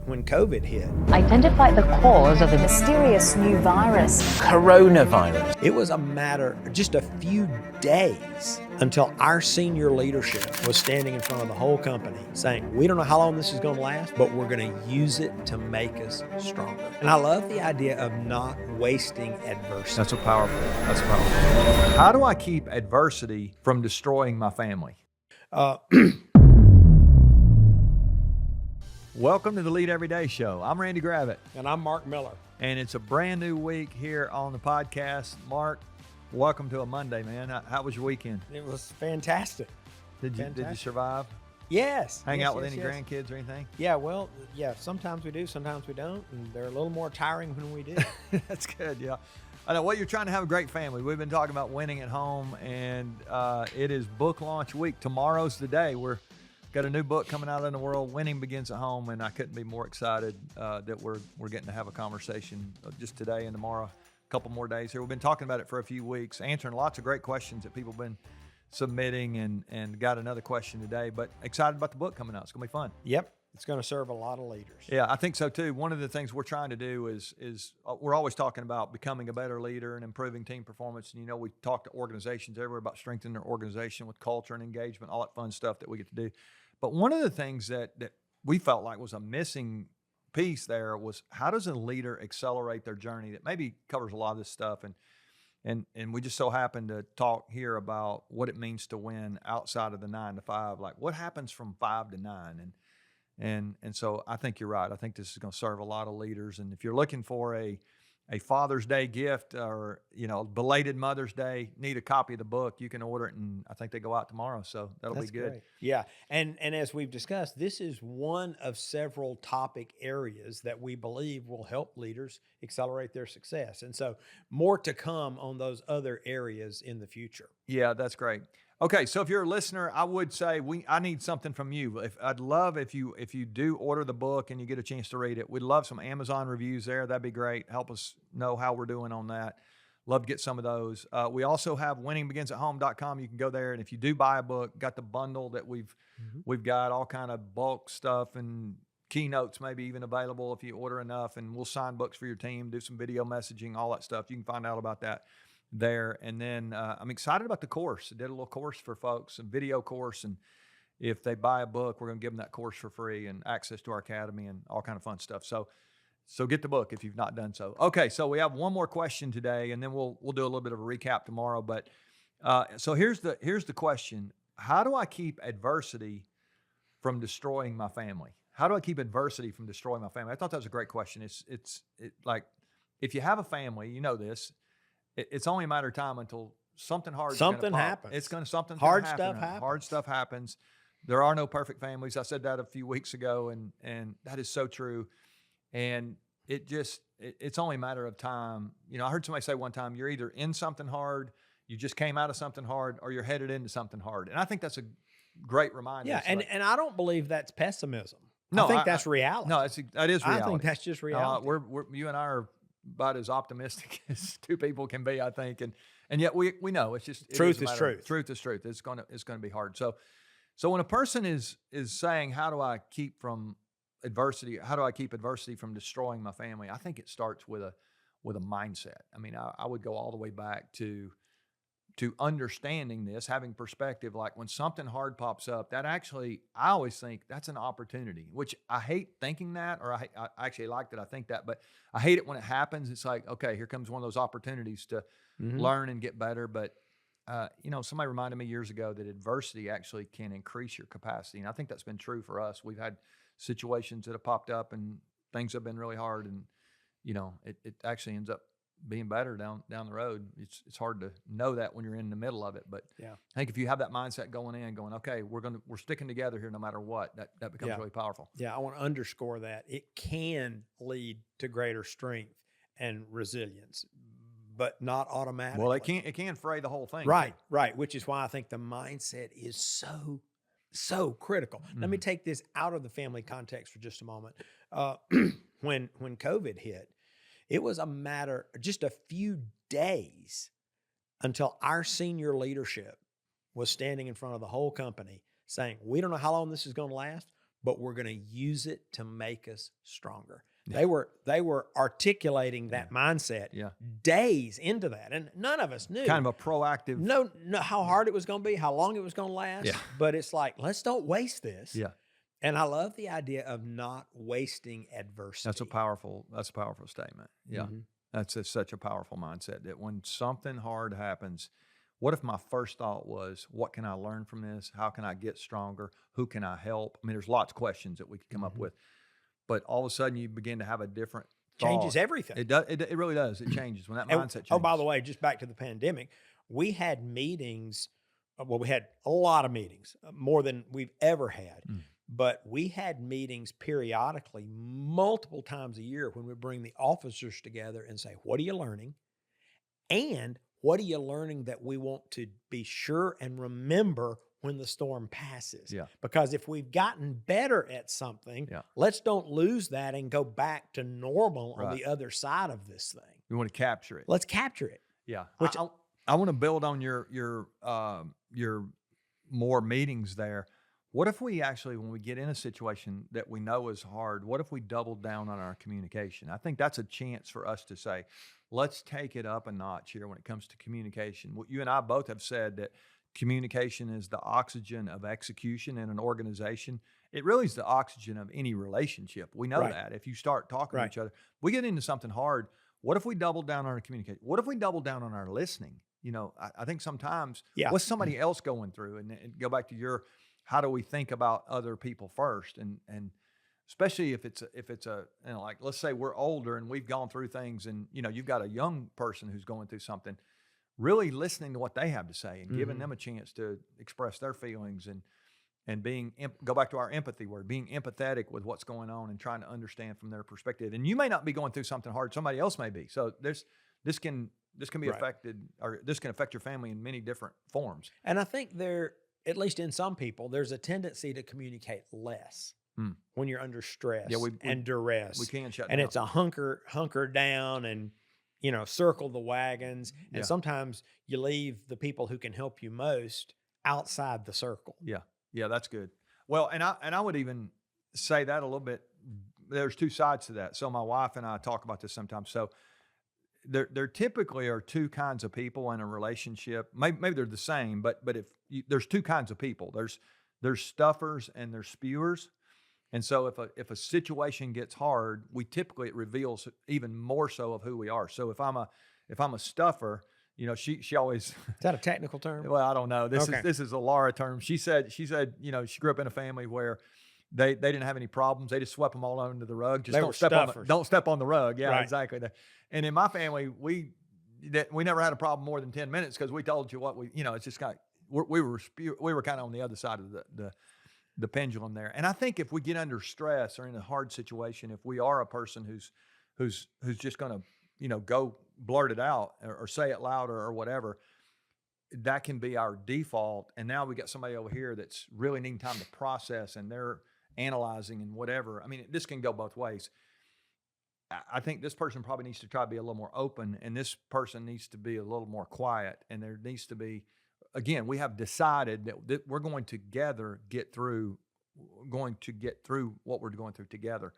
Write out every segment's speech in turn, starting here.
when COVID hit. Identify the cause of the mysterious new virus. Coronavirus. It was a matter of just a few days until our senior leadership was standing in front of the whole company saying, we don't know how long this is going to last, but we're going to use it to make us stronger. And I love the idea of not wasting adversity. That's powerful. That's powerful. How do I keep adversity from destroying my family? Welcome to the Lead Everyday Show. I'm Randy Gravitt. And I'm Mark Miller. And it's a brand new week here on the podcast. Mark, welcome to a Monday, man. How was your weekend? It was fantastic. Did you survive? Yes. Hang out with any grandkids or anything? Yeah, well, sometimes we do, sometimes we don't. And they're a little more tiring when we do. That's good, yeah. I know, you're trying to have a great family. We've been talking about winning at home, and it is book launch week. Tomorrow's the day. We're got a new book coming out in the world, Winning Begins at Home, and I couldn't be more excited that we're getting to have a conversation just today and tomorrow, a couple more days here. We've been talking about it for a few weeks, answering lots of great questions that people have been submitting, and got another question today, but excited about the book coming out. It's going to be fun. Yep. It's going to serve a lot of leaders. Yeah, I think so too. One of the things we're trying to do is we're always talking about becoming a better leader and improving team performance. And, we talk to organizations everywhere about strengthening their organization with culture and engagement, all that fun stuff that we get to do. But one of the things that we felt like was a missing piece there was, how does a leader accelerate their journey? That maybe covers a lot of this stuff. And we just so happen to talk here about what it means to win outside of the 9 to 5. Like, what happens from 5 to 9? And so I think you're right. I think this is going to serve a lot of leaders. And if you're looking for a Father's Day gift or, belated Mother's Day, need a copy of the book, you can order it, and I think they go out tomorrow. So that'll be good. Great. Yeah. And as we've discussed, this is one of several topic areas that we believe will help leaders accelerate their success. And so more to come on those other areas in the future. Yeah, that's great. Okay, so if you're a listener, I would say I need something from you. I'd love if you do order the book and you get a chance to read it. We'd love some Amazon reviews there. That'd be great. Help us know how we're doing on that. Love to get some of those. We also have winningbeginsathome.com. You can go there, and if you do buy a book, got the bundle that we've got all kind of bulk stuff and keynotes maybe even available if you order enough, and we'll sign books for your team, do some video messaging, all that stuff. You can find out about that there. And then I'm excited about the course. I did a little course for folks, a video course, and if they buy a book, we're going to give them that course for free and access to our academy and all kind of fun stuff. So get the book if you've not done so. Okay, so we have one more question today, and then we'll do a little bit of a recap tomorrow. But so here's the question: how do I keep adversity from destroying my family? How do I keep adversity from destroying my family? I thought that was a great question. It's like, if you have a family, you know this. It's only a matter of time until something hard happens. It's going to something hard happen. Stuff happens. Hard stuff happens. There are no perfect families. I said that a few weeks ago, and that is so true. And it's only a matter of time. I heard somebody say one time, you're either in something hard, you just came out of something hard, or you're headed into something hard. And I think that's a great reminder. Yeah, and I don't believe that's pessimism. No, I think that's reality. No, that is reality. I think that's just reality. You and I are about as optimistic as two people can be, I think, and yet we know it's just truth is truth. Truth is truth. It's gonna be hard. So when a person is saying, how do I keep from adversity? How do I keep adversity from destroying my family? I think it starts with a mindset. I mean, I would go all the way back to understanding this, having perspective. Like, when something hard pops up, that actually, I always think that's an opportunity, which I hate thinking that, or I actually like that I think that, but I hate it when it happens. It's like, okay, here comes one of those opportunities to learn and get better. But, somebody reminded me years ago that adversity actually can increase your capacity. And I think that's been true for us. We've had situations that have popped up and things have been really hard, and, it actually ends up being better down the road. It's hard to know that when you're in the middle of it, but yeah, I think if you have that mindset going, okay, we're sticking together here no matter what, that becomes really powerful. Yeah, I want to underscore that it can lead to greater strength and resilience, but not automatically. Well, it can fray the whole thing. Right, which is why I think the mindset is so critical. Let me take this out of the family context for just a moment. When COVID hit, it was a matter of just a few days until our senior leadership was standing in front of the whole company saying, we don't know how long this is going to last, but we're going to use it to make us stronger. They were articulating that mindset Yeah. days into that, and none of us knew Kind of a proactive. no how hard it was going to be, how long it was going to last. Yeah. But it's like, let's don't waste this. Yeah. And I love the idea of not wasting adversity. That's a powerful statement. Yeah. Mhm. That's such a powerful mindset that when something hard happens, what if my first thought was, what can I learn from this? How can I get stronger? Who can I help? I mean, there's lots of questions that we could come up with, but all of a sudden you begin to have a different Changes thought. everything. It does. It really does. It changes when that And- mindset changes. Oh, by the way, just back to the pandemic, we had meetings. Well, we had a lot of meetings, more than we've ever had. But we had meetings periodically, multiple times a year, when we bring the officers together and say, what are you learning? And what are you learning that we want to be sure and remember when the storm passes? Yeah. Because if we've gotten better at something, Yeah. let's don't lose that and go back to normal on Right. the other side of this thing. We want to capture it. Let's capture it. Yeah. Which- I want to build on your more meetings there. What if we actually, when we get in a situation that we know is hard, what if we doubled down on our communication? I think that's a chance for us to say, let's take it up a notch here when it comes to communication. You and I both have said that communication is the oxygen of execution in an organization. It really is the oxygen of any relationship. We know Right. that. If you start talking to Right. each other, we get into something hard. What if we double down on our communication? What if we double down on our listening? You know, I think sometimes Yeah. what's somebody else going through, and go back to your, how do we think about other people first? And especially if it's a you know, like, let's say we're older and we've gone through things, and you know, you've got a young person who's going through something, really listening to what they have to say and giving them a chance to express their feelings, and being, go back to our empathy word, being empathetic with what's going on and trying to understand from their perspective. And you may not be going through something hard, somebody else may be. So this can be Right. affected, or this can affect your family in many different forms. And I think at least in some people, there's a tendency to communicate less when you're under stress and duress. We can shut and down. it's a hunker down and, circle the wagons. And Yeah. sometimes you leave the people who can help you most outside the circle. Yeah, that's good. Well, and I would even say that a little bit. There's two sides to that. So my wife and I talk about this sometimes. So there typically are two kinds of people in a relationship. Maybe they're the same, but there's two kinds of people. There's stuffers and there's spewers. And so if a situation gets hard, it reveals even more so of who we are. So if I'm a stuffer, she always. Is that a technical term? Well, I don't know. Okay. This is a Laura term. She said, she grew up in a family where they didn't have any problems. They just swept them all under the rug. Just They don't were step don't step on the rug. Yeah, Right. exactly. And in my family, we never had a problem more than 10 minutes because we told you what it's just kind of, we were kind of on the other side of the pendulum there. And I think if we get under stress or in a hard situation, if we are a person who's just going to, go blurt it out or say it louder or whatever, that can be our default. And now we got somebody over here that's really needing time to process, and they're analyzing and whatever. I mean, this can go both ways. I think this person probably needs to try to be a little more open, and this person needs to be a little more quiet. And there needs to be, again, we have decided that we're going to get through what we're going through together.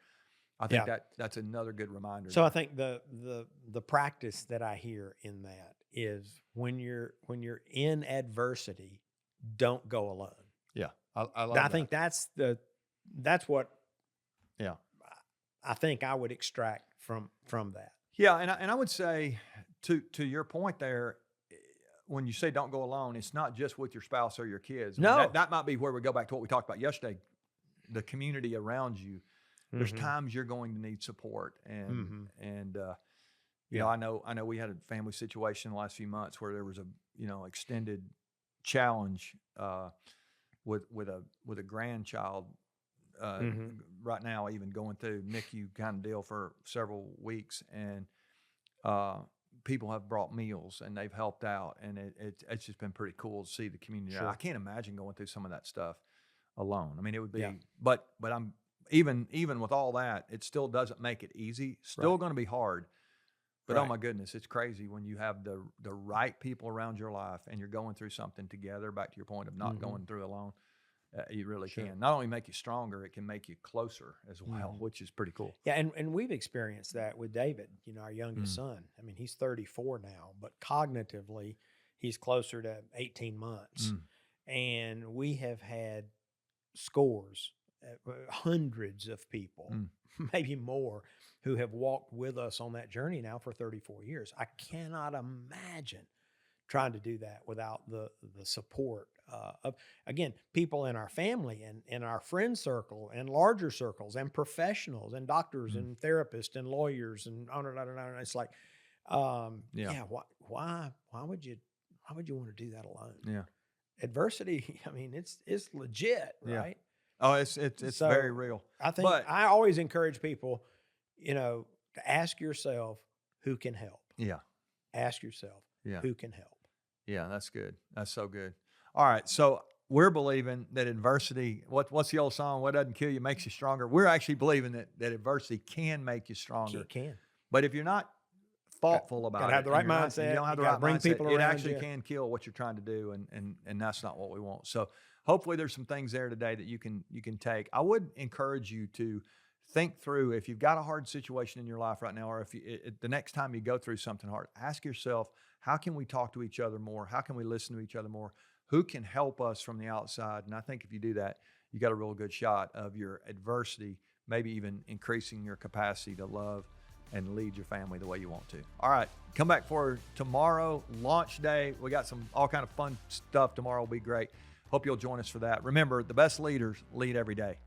I think that's another good reminder. So I think the practice that I hear in that is when you're in adversity, don't go alone. Yeah, I love I that. think that's what Yeah. I think I would extract from that. Yeah, and I would say to your point there, when you say don't go alone, it's not just with your spouse or your kids. I mean, No. that might be where we go back to what we talked about yesterday, the community around you. There's times you're going to need support, and I know we had a family situation the last few months where there was a extended challenge with a grandchild right now, even going through NICU kind of deal for several weeks, and people have brought meals and they've helped out, and it's just been pretty cool to see the community. Sure. I can't imagine going through some of that stuff alone. I mean, it would be, Yeah. but I'm even with all that, it still doesn't make it easy. Still Right. going to be hard. But oh Right. my goodness, it's crazy when you have the right people around your life and you're going through something together. Back to your point of not going through alone. You really Sure. can. Not only make you stronger, it can make you closer as well, Mhm. which is pretty cool. Yeah, and we've experienced that with David, our youngest son. I mean, he's 34 now, but cognitively, he's closer to 18 months. Mm. And we have had scores, hundreds of people, maybe more, who have walked with us on that journey now for 34 years. I cannot imagine trying to do that without the support of, again, people in our family and in our friend circle and larger circles and professionals and doctors and therapists and lawyers and on and on and on. It's like, Yeah. why would you want to do that alone? Yeah. Adversity, I mean, it's legit, Yeah. right? Oh, it's So, very real. I think But- I always encourage people, to ask yourself who can help. Yeah. Ask yourself Yeah. who can help. Yeah, that's good. That's so good. All right. So we're believing that adversity, what's the old song? What doesn't kill you makes you stronger. We're actually believing that adversity can make you stronger. It can. But if you're not thoughtful about gotta it, have the and right you're not- mindset, you don't have you the gotta right bring mindset, people it around actually you. can kill what you're trying to do, and that's not what we want. So hopefully there's some things there today that you can take. I would encourage you to think through, if you've got a hard situation in your life right now, or if the next time you go through something hard, ask yourself, how can we talk to each other more? How can we listen to each other more? Who can help us from the outside? And I think if you do that, you got a real good shot of your adversity, maybe even increasing your capacity to love and lead your family the way you want to. All right, come back for tomorrow, launch day. We got all kind of fun stuff tomorrow. Will be great. Hope you'll join us for that. Remember, the best leaders lead every day.